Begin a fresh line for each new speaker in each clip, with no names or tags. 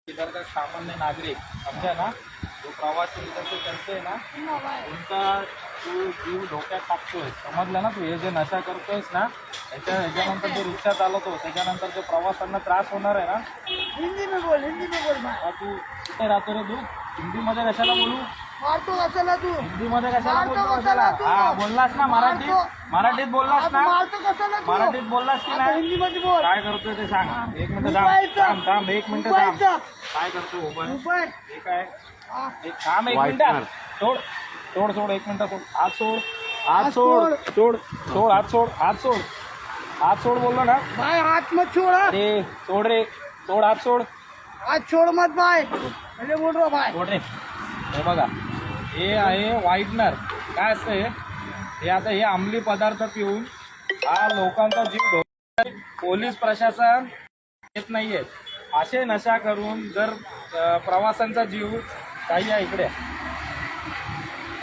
इधर का सामान्य नागरिक समझा ना, जो प्रवासी इधर से चलते ना, उनका तू जीव धोक्यात टाकतोय. समजलं ना तू? हे जे नशा करतोयस ना, ह्याच्यानंतर जो रिक्षा चालवतो त्याच्यानंतर जो प्रवाशांना त्रास होणार आहे ना.
हिंदी में बोल
तू कुठे राहतो रे? तू हिंदीमध्ये कशाला बोलू?
मारतो कशाला तू?
हिंदीमध्ये कशाला
मारतो
बोलतो?
कशाला तू?
हा बोललास ना मराठीत बोललास ना?
मारतो कशाला तू?
मराठीत बोललास की
आता
नाही?
हिंदी मध्ये बोल.
काय करतोय ते सांग. एक मिनिट
उपायचं.
थांब एक मिनिट थांब.
उपायचं.
काय करतो उभं?
उपाय.
हे काय?
हा.
एक थांब एक मिनिट. सोड एक मिनिट. हात सोड बोललो ना.
भाई हाथ मत छोड़.
अरे सोड रे, सोड हात सोड.
हाथ छोड़ मत भाई. पहले बोल रहा भाई.
सोड रे. हे बघा, हे आहे व्हाईटनर. काय असतं हे आता हे अंमली पदार्थ पिऊन हा लोकांचा जीव धोक्यात. पोलीस प्रशासन येत नाहीये. असे नशा करून जर प्रवाशांचा जीव काही आहे इकडे,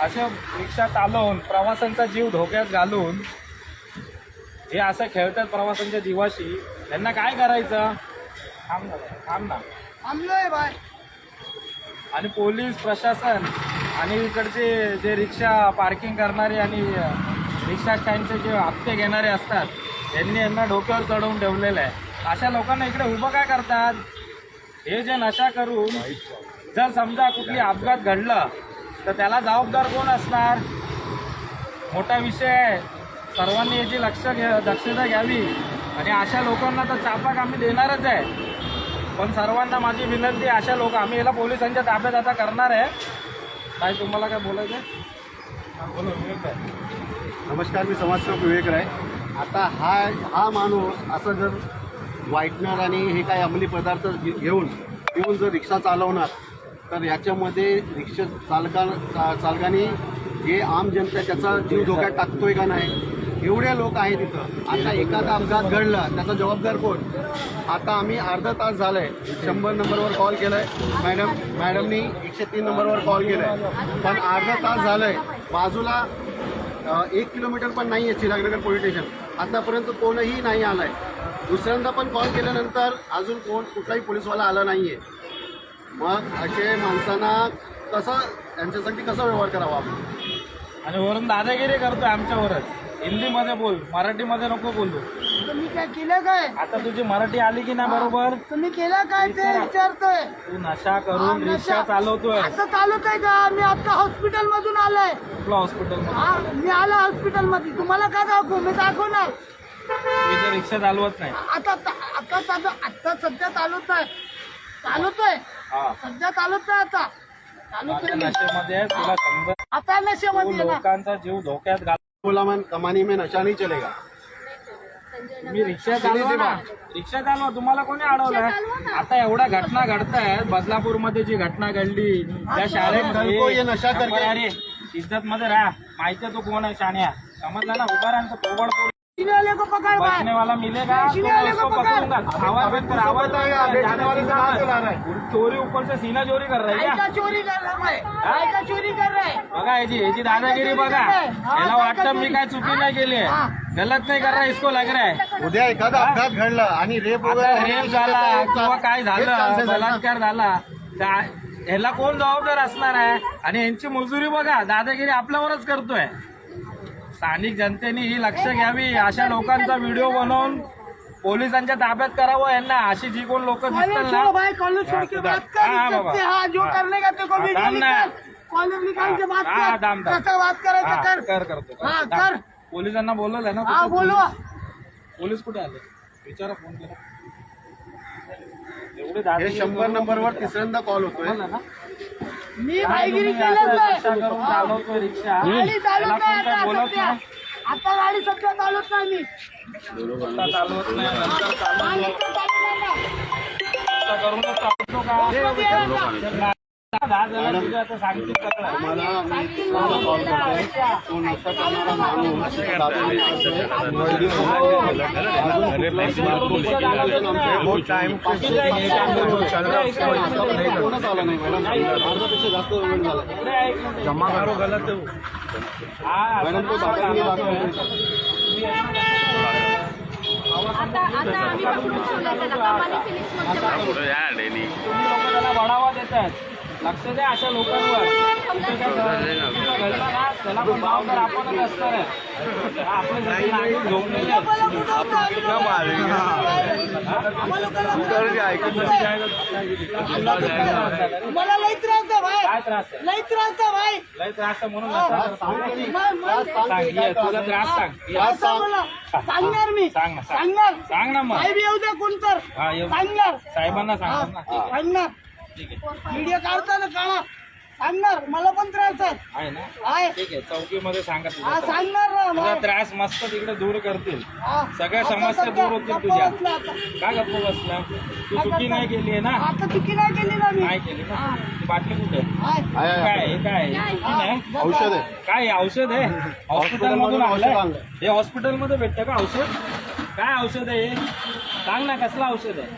असे रिक्षा चालवून प्रवाशांचा जीव धोक्यात घालून हे असं खेळतात प्रवाशांच्या जीवाशी. त्यांना काय करायचं? थांब ना.
हमलोय भाई.
आणि पोलीस प्रशासन आणि इकडचे जे रिक्षा पार्किंग करणारे आणि रिक्षा स्टँडचे जे हप्ते घेणारे असतात, त्यांनी यांना डोक्यावर चढवून ठेवलेलं आहे. अशा लोकांना इकडे उभं काय करतात? हे जे नशा करून जर समजा कुठली अपघात घडला तर त्याला जबाबदार कोण असणार? मोठा विषय आहे. सर्वांनी याची दक्षता घ्यावी. आणि अशा लोकांना तर चापाक आम्ही देणारच आहे. पण सर्वांना माझी विनंती, अशा लोक आम्ही याला पोलिसांच्या ताब्यात आता करणार आहे. काय तुम्हाला काय बोलायचं आहे? बोलो विवेक आहे.
नमस्कार, मी समाजसेवक विवेक राय. आता हा माणूस असं जर व्हाईटनर आणि हे काय अंमली पदार्थ घेऊन जर रिक्षा चालवणार तर याच्यामध्ये रिक्षा चालकाने जे आम जनता त्याचा जीव धोक्यात टाकतोय का नाही? एवढे लोक आहेत तिथं. आता एखादा अपघात घडला त्याचा जबाबदार कोण? आता आम्ही अर्धा तास झालाय 100 नंबरवर कॉल केलाय. मॅडमनी 103 नंबरवर कॉल केलाय. पण अर्धा तास झालाय. बाजूला 1 किलोमीटर पण नाही आहे चिरागनगर पोलीस स्टेशन. आतापर्यंत कोणही नाही आलाय. दुसऱ्यांदा पण कॉल केल्यानंतर अजून कुठलाही पोलीसवाला आला नाहीये. मग असे माणसांना यांच्यासाठी कसा व्यवहार करावा आपण?
आणि वरून दादागिरी करतोय आमच्यावरच. हिंदीमध्ये बोल, मराठीमध्ये नको बोलू.
तुम्ही काय केलं काय?
आता तुझी मराठी आली की नाही बरोबर?
तुम्ही केलं काय ते विचारतोय.
तू नशा करून रिक्षा चालवतोय.
आता चालवतोय का? मी आता हॉस्पिटल मधून आलोय.
कुठल्या हॉस्पिटलमध्ये?
हा, मी आलो हॉस्पिटल मध्ये. तुम्हाला काय दाखवू? मी दाखवणार.
तुझी रिक्षा चालवत नाही.
आता सध्या चालवतोय.
हा,
सध्या चालवतोय. आता चालवतोय मी.
नशेमध्ये आहे, तुला समजत?
आता
तू
नशेमध्ये आहे ना.
लोकांचा जीव धोक्यात घाल.
बोला मन कमानी में नशा नहीं चलेगा.
तुम्ही रिक्षा चालवा ना. रिक्षा चालवा. तुम्हाला कोणी अडवलं? आता एवढ्या घटना घडतायत. बदलापूरमध्ये जी घटना घडली त्या शाळेमध्ये
नशा करके
अरे इज्जत मध्ये राहा. माहिती आहे तू कोण आहे? शाण्या समजला ना? उभा राहा. थोबड
सीने वाले को पकड़ भाई.
बचने वाला मिलेगा तो
सीने वाले
उसको
को पकड़.
पकड़ूंगा. आवाज बंद कर. आवाज
बेचने वाले से कहाँ से ला रहा है?
चोरी ऊपर से सीना चोरी कर रहा है
काय
क्या?
का चोरी कर रहा है? काय का चोरी कर रहा है?
बघा याची दादागिरी बघा. याला वाटतं मी काय चुकी नाही केली आहे. गलत नाही कर रहा है, इसको लग रहा है.
उद्या एखादा अपघात घडला आणि रेप
आता रेप झाला किंवा काय झालं, बलात्कार झाला, ह्याला कोण जबाबदार असणार आहे? आणि यांची मजुरी बघा. दादागिरी आपल्यावरच करतोय. स्थानिक जनतेने ही लक्ष घ्यावी. अशा लोकांचा व्हिडिओ बनवून पोलिसांच्या ताब्यात करावं यांना. अशी जी कोण लोक दिसतात ना,
भाई कॉलेज छोड़ के बात कर.
हाँ बाबा.
हाँ, जो करने का तेरे को वीडियो
दाम ना.
निकाल. कॉलेज निकाल के बात
हाँ,
कर.
दाम.
कसं बात करायचं कर.
करतो.
हाँ, कर.
पोलिसांना बोलवलंय ना?
हाँ, बोलवा.
पोलीस कुठे आले? विचारा, फोन केला. एवढे
हे
दादागिरी
100 नंबरवर तिसऱ्यांदा कॉल होतोय.
बोलला ना?
मी भाईगिरी केलंच
रिक्षा
नाही.
करून चालवतोय रिक्षा.
गाडी चालवत
त्याला
नाही
कोण काय
आता
बोलत
सध्या.
नाही?
आता गाडी सध्या चालवत नाही मी.
आता चालवत नाही, नंतर चालवतो.
हा, नंतर चालवणार ना.
आता करूनच चालवतो का?
मध्ये आहे ना.
10 जण तुझे आता सांगतील सगळं.
मला मी तिसऱ्यांदा कॉल करतोय. तो नशा करणारा माणूस बहुत टाइम कोणच आला नाही मॅडम. अर्धापेक्षा जास्त वेळ झाला.
पुढे ऐक ना.
जमा करो गलत
हा,
मॅडम तो दाखवली
आता आम्ही पकडून ठेवलंय त्याला कमानी फिनिक्स मध्ये.
तुम्ही लोकं बढावा देत आहेत. लक्ष द्या अशा लोकांवर. कुठे काय घडलं ना त्याला पण जबाबदार आपणच असणार आहे. आपले सगळे नागरिक झोपलेले आहेत.
आम्हाला कुठं मला लई त्रास आहे भाई,
काय त्रास आहे?
लई त्रास आहे भाई.
लय त्रास आहे म्हणून नका करू. सांग ये, तुला त्रास सांग ये.
काय सांगू ना? सांगणार मी,
सांग ना, सांग.
सांगणार.
सांग ना मग.
काही बी येऊ द्या कोण तर
हा येऊ.
सांगणार.
साहेबांना सांगणार ना. ठीक आहे,
सांगणार.
ठीक आहे.
व्हिडिओ काढताना काढा. सांगणार मला पण त्रास आहे.
आहे ना.
आहे.
ठीक आहे, चौकीमध्ये सांगा
हा
तुझा त्रास.
सांगणार ना
तुझा
भाई.
त्रास मस्त तिकडे दूर करतील.
हा.
सगळ्या
आता
समस्या
सध्या
दूर होतील
गप्पा
तुझ्या.
बसल्या आता.
काय गप्प बसला? तू चुकी नाही केली आहे ना.
आता चुकी नाही केली ना मी.
नाही केली ना.
हा.
ती बाटली कुठे आहे?
आहे.
काय हे काय आहे? चुकी नाही.
औषध आहे.
काय हे औषध आहे? हॉस्पिटल मधून
औषध
आणलंय?
आणलंय.
हे हॉस्पिटल मध्ये भेटतं का औषध? काय औषध आहे हे? सांग ना कसलं औषध आहे?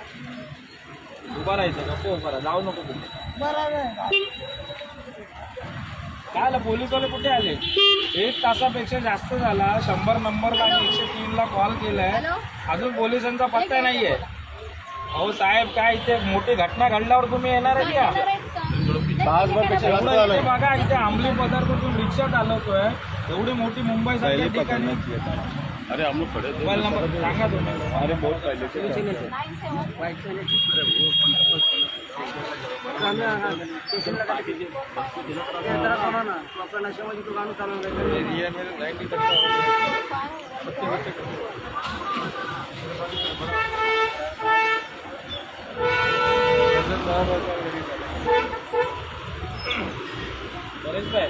उभा राहायचं का? उभा राहा, जाऊ नको कुठे.
बरोबर आहे.
काय आलं? पोलीसवाले कुठे आले? 1 तासापेक्षा जास्त झाला. 100 नंबरला आणि 103ला कॉल केलाय. अजून पोलिसांचा पत्ता नाहीये. अहो साहेब, काय इथे मोठी घटना घडल्यावर तुम्ही येणार आहे का?
तासभरपेक्षा जास्त
एवढं
झालंय.
इथे बघा, इथे अंमली पदार्थातून रिक्षा चालवतोय. एवढी मोठी मुंबई सारख्या ठिकाणी.
अरे हम लोग खड़े थे.
मोबाईल नंबर सांगा तुम्ही.
अरे बहुत पहले से.
बरेच काय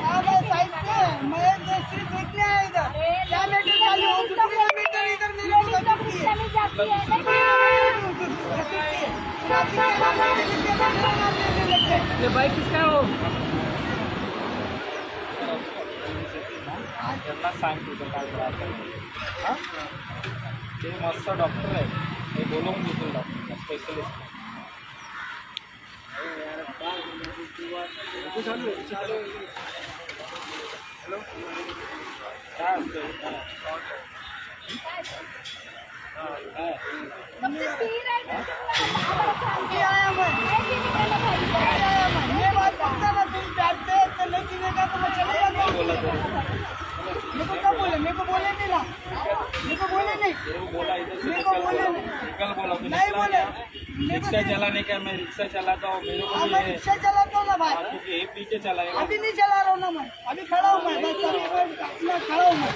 हाँ भाई, साइड पे मैं सिर्फ देखने आया इधर। क्या मीटर चालू हो चुकी है? मीटर इधर नहीं हो चुकी है। ये बाइक किसका हो?
त्यांना सांग तुझं काय त्रास आहे. हा? ते मस्त डॉक्टर आहे. ते बोलवून घेतील डॉक्टर स्पेशलिस्ट. काय असतं?
ये आया मैं। ये बात करता ना, तुम बैठते तो नहीं चिनेगा तो मैं चले जाता। मेरे को क्या बोले? मेरे को बोले नहीं ना। मेरे को बोले नहीं।
बोला इधर से
मेरे को बोले नहीं।
निकल बोला. तू
नहीं
निकला
बोले।
क्या? रिक्शा चलाने का मैं रिक्शा चलाता हूँ. मेरे को
हाँ,
भी
मैं
है.
रिक्शा चलाता हूँ ना भाई।
तू ये पीछे चलाएगा.
अभी नहीं चला रहा हूँ ना मैं, अभी खड़ा हूँ मैं, बस अभी मैं खड़ा हूँ मैं।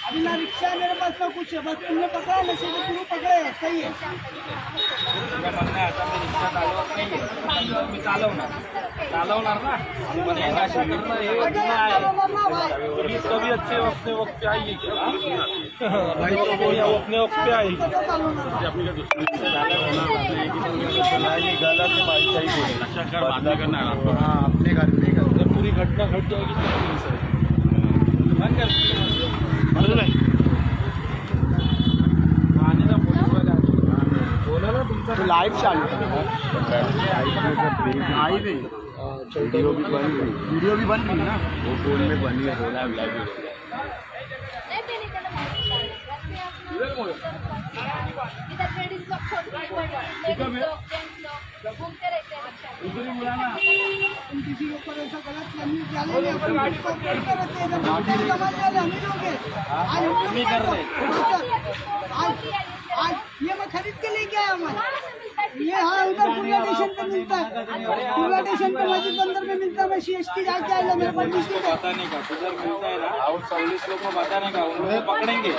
अभी ना रिक्शा है मेरे पास ना कुछ है, बस तुमने पकड़ा ना, सीधे तुम पकड़े हो, सही है।
तुझं म्हणणं आहे आता मी रिक्षा चालवत नाही. मी चालवणार ना. पण हे नशा करणं हे गुन्हा आहे. पुलिस कभी अच्छे वक्त वक्त पे आएगी क्या? कोई अपने वक्त पे आएगी.
कसं चालवणार?
अपने घर पे
जब पूरी घटना घट जाएगी तो पुलिस आएगी. बंद कर. आने ना पुलिस वाले आने. बोला ना तुमचा
लाइव चालू आई नहीं. वीडियो भी बन रही ना. वो फोन में बनी है. बोला लाइव.
तुम किसी के ऊपर ऐसा गलत नहीं डाले नहीं, अपन गाड़ी को करते रहते हैं, जब होटल समाज वाले हम ही लोग हैं। आज हम लोग
नहीं कर रहे.
आज ये मैं खरीद के लेके आया मैं। ये हाँ उधर पूर्वा स्टेशन पे मिलता है, पूर्वा स्टेशन पे मस्जिद अंदर में मिलता है। मैं CST जाके आया, मेरे पास डिस्ट्रिक्ट है।
बताने का किधर मिलता है ना. और 40 लोग को बताने का. उन्हें पकड़ेंगे.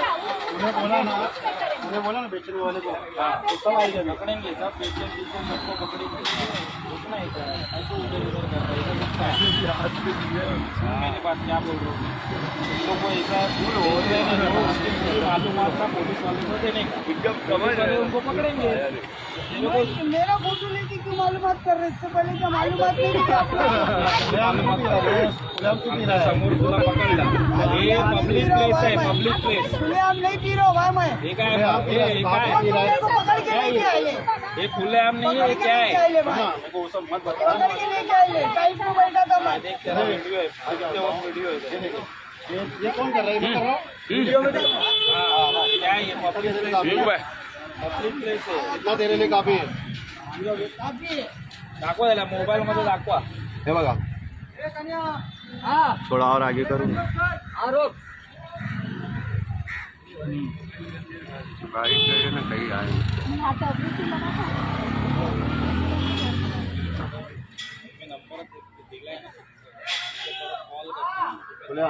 उन्हें बोला ना बेचने वाले को.
हाँ तो सब आएगा. पकड़ेंगे सब. पेशेंट सबको पकड़ेंगे. उतना ही कर रहा है. ऐसे उधर उधर कर रहा है. इधर रुकता है. मेरे पास क्या बोल रहे हो? तुम लोग को ऐसा बोल रहे हैं ना, उसके लिए मालूम आपका पुलिस वाले को देने का. पुलिस वाले उनको पकड़ेंगे. ये लोग को
मेरा फोटो लेके क्यों मालूमात कर रहे? इससे पहले क्या मालूमात नहीं थी आपको?
समोर तुला पकडला. हे पब्लिक प्लेस आहे. Public place.
खुलेआम नहीं पी रहा हूँ भाई मैं।
हे काय हे काय
मेरे को पकड़ के लेके आए।
हे खुलेआम नहीं है. हे क्या है?
पकड़ के लेके आए।
ये कौन कर रहा है? मैं कर रहा हूँ वीडियो में
पब्लिक प्लेस आहे.
इतना देने में काफी है.
दाखवा त्याला मोबाईल मध्ये दाखवा.
हे बघा थोडा और आगे करू. बारीक करेल ना काही आहे. बोला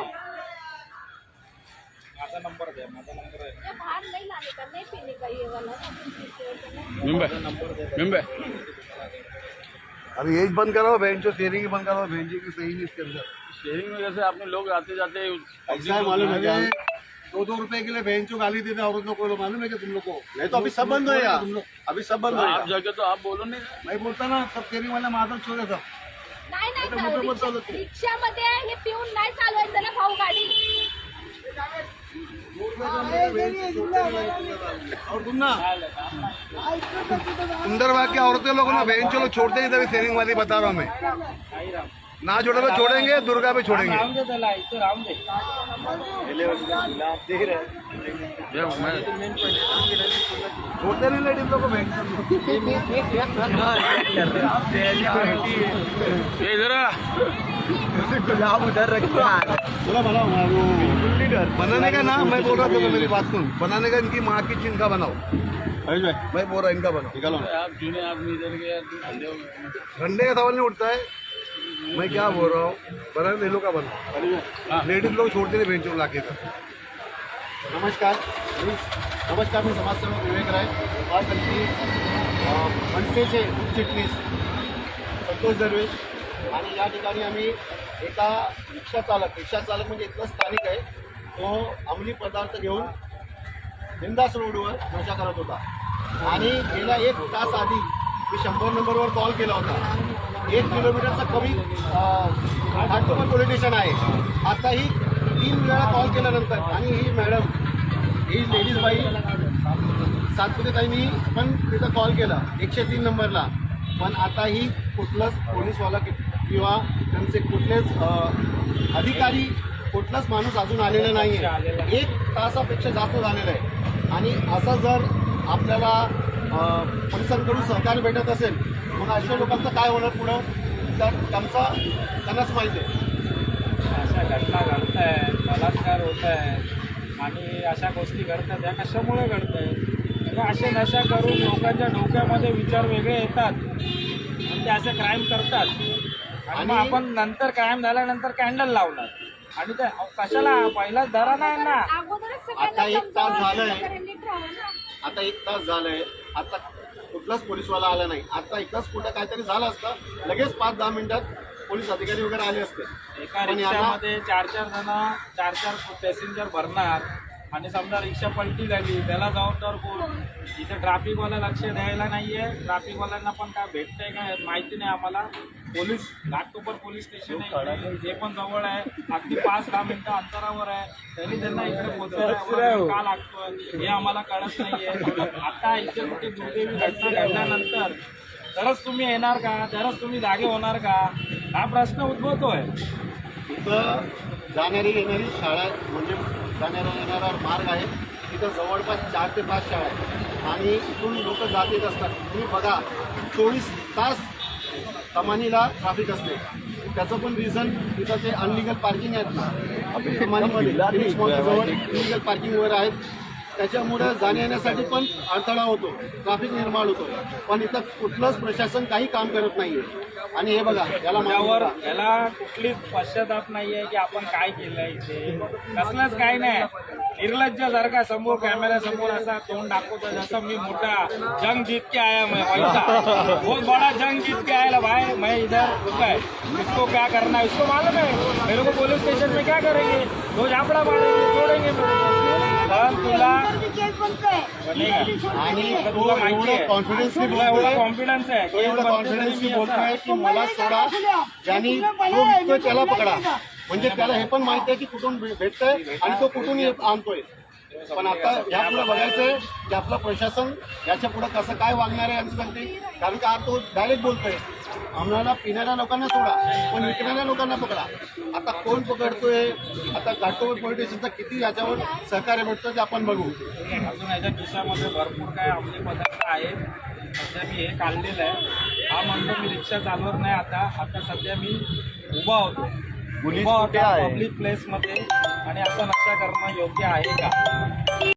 माझा नंबर द्या. माझा नंबर आहे.
ये बाहर नहीं लाने का, नहीं पीने का ये वाला
नंबर द्या.
अरे यही बंद करो बहन जो शेयरिंग ही बंद करो बहन जी की सही नहीं इसके अंदर.
शेयरिंग में जैसे आपने लोग आते जाते
ऐसा है मालूम है क्या? 2-2 रुपए के लिए बहन चो गाली देते औरत लोग को मालूम है क्या तुम लोग को? नहीं तो अभी सब बंद होएगा. तुम लोग अभी सब बंद
आप
होएगा.
जगह तो आप बोलो नहीं.
मैं बोलता ना सब शेयरिंग वाला माधव छोड़ देता.
नाही
आता मोठं बोलतो
नाही
तू.
रिक्षामध्ये हे पिऊन नाही चालवायचं ना भाऊ गाडी.
और तुम ना सुंदरबाग की औरतें लोग ना बहन चलो छोड़ते नहीं तभी शेयरिंग वाली बता रहा हूँ मैं. ना छोड़े तो छोड़ेंगे दुर्गा पे छोड़ेंगे.
राहून दे त्याला इथं राहून दे.
छोड़ते नहीं लेडीज लोग को बहन बनाने का ना मैं बोल रहा था मेरी बात सुन. बनाने का इनकी माँ की चिंता बनाओ. मैं बोल रहा इनका बनाओ.
आप जूने आदमी इधर गए ठंडे हो गए.
ठंडे का सवाल नहीं उठता है. मैं क्या बोल रहा हूँ बना लेलो का बनाओ. लेडीज लोग छोड़ते नहीं बेंचों लाके का. नमस्कार नमस्कार मी समाजसेवक विवेक राय. आज आणखी मनसेचे चिटणीस संतोष दरवेश आणि या ठिकाणी आम्ही एका रिक्षा चालक म्हणजे इथला स्थानिक आहे. तो अंमली पदार्थ घेऊन बिंदास रोडवर नशा करत होता आणि गेल्या 1 तास आधी मी 100 नंबरवर कॉल केला होता. 1 किलोमीटरचा कमी घाटकोपर पोलीस स्टेशन आहे. आताही 3 वेळा कॉल केल्यानंतर आणि ही मॅडम ही लेडीज बाई सातपुतेताईंनी पण तिथं कॉल केला 103 नंबरला. पण आताही कुठलंच पोलीसवाला किंवा त्यांचे कुठलेच अधिकारी कुठलाच माणूस अजून आलेला नाही आहे. 1 तासापेक्षा जास्त झालेलं आहे. आणि असं जर आपल्याला पोलिसांकडून सहकार्य भेटत असेल मग अशा लोकांचं काय होणार पुढं तर त्यांनाच माहिती आहे.
अशा घटना घडत आहेत. बलात्कार होत आहे आणि अशा गोष्टी घडतात. या कशामुळे घडत आहेत? असे नशा करून लोकांच्या डोक्यामध्ये विचार वेगळे येतात आणि ते असे क्राईम करतात. आणि मग आपण नंतर क्राईम झाल्यानंतर कॅन्डल लावणार आणि ते कशाला पहिलाच धरा नाही ना.
अगोदरच
आता 1 तास झालंय.
सगळ्यांना नीट राहावं ना.
आता 1 तास झालंय. आता कुठलाच पोलीसवाला आला नाही. आता एकच कुठं काहीतरी झालं असतं लगेच 5-10 मिनिटात पोलीस अधिकारी वगैरे आले असते.
एका रिक्षामध्ये 4-4 जण 4-4 पॅसेंजर भरणार आणि समजा रिक्षा पलटी झाली त्याला जबाबदार कोण? इथे ट्रॅफिकवाला लक्ष द्यायला नाही आहे. ट्रॅफिकवाल्यांना पण काय भेटतंय काय माहिती नाही आम्हाला. पोलीस घाटकोपर पोलीस स्टेशन आहे जे पण जवळ आहे. अगदी 5-10 मिनिटं अंतरावर आहे. तरी त्यांना इकडे पोहोचायला का लागतोय हे आम्हाला कळत नाही आहे. आता इथे कुठे दुर्दैवी घटना घडल्यानंतर तरच तुम्ही येणार का? तरच तुम्ही जागे होणार का? हा प्रश्न उद्भवतोय.
इथं जाणारी येणारी शाळा म्हणजे येणारा मार्ग आहे. तिथं जवळपास 4 ते 5 शाळा आहेत आणि इथून लोक जात येत असतात. तुम्ही बघा 24 तास कमानीला ट्रॅफिक असते. त्याचं पण रिझन तिथं ते अनलिगल पार्किंग आहेत ना कमानीमध्ये जवळ इलिगल पार्किंगवर आहेत. त्याच्यामुळे जाण्या येण्यासाठी पण अडथळा होतो. ट्रॅफिक निर्माण होतो. पण इथं कुठलंच प्रशासन काही काम करत नाही आहे. आणि हे बघा
याला कुठलीच पश्चाताप नाही आहे की आपण काय केलंय इथे. कसलंच काय नाही. निर्लज्ज जर का समोर कॅमेरा समोर असा तोंड दाखवतो जसं मी मोठा जंग जीत के आया मैं पैसा बहुत बड़ा जंग जीत के आया भाई मैं इधर रुका है. इसको क्या करना है इसको मालूम है. मेरे को पुलिस स्टेशन में क्या करेंगे? रोज आपड़ा मारेंगे छोड़ेंगे. तुला
आणि
तुला माहिती आहे
कॉन्फिडन्सली
एवढा कॉन्फिडन्स आहे
एवढं कॉन्फिडन्सली बोलतोय की मला सोडा ज्यांनी जो विकतोय त्याला पकडा. म्हणजे त्याला हे पण माहिती आहे की कुठून भेटतंय आणि तो कुठून आणतोय. पण आता ह्या पुढे बघायचंय की आपलं प्रशासन याच्या पुढे कसं काय वागणार आहे यांच्यासाठी. कारण का तो डायरेक्ट बोलतोय आम्हाला पिणाऱ्या लोकांना सोडा, पण विकणाऱ्या लोकांना पकडा. आता कोण पकडतोय, आता घाटकोपर पोलीस स्टेशनचा किती याच्यावर सहकार्य भेटतं ते आपण बघू.
अजून याच्या खिशामध्ये भरपूर काय आपले पदार्थ आहेत. सध्या मी हे काढलेलं आहे. हा म्हणतो मी रिक्षा चालवत नाही. आता सध्या मी उभा होतो.
पोलीस
उभा
कुठे
होता
आहे?
पब्लिक प्लेसमध्ये आणि असा नशा करणं योग्य आहे का?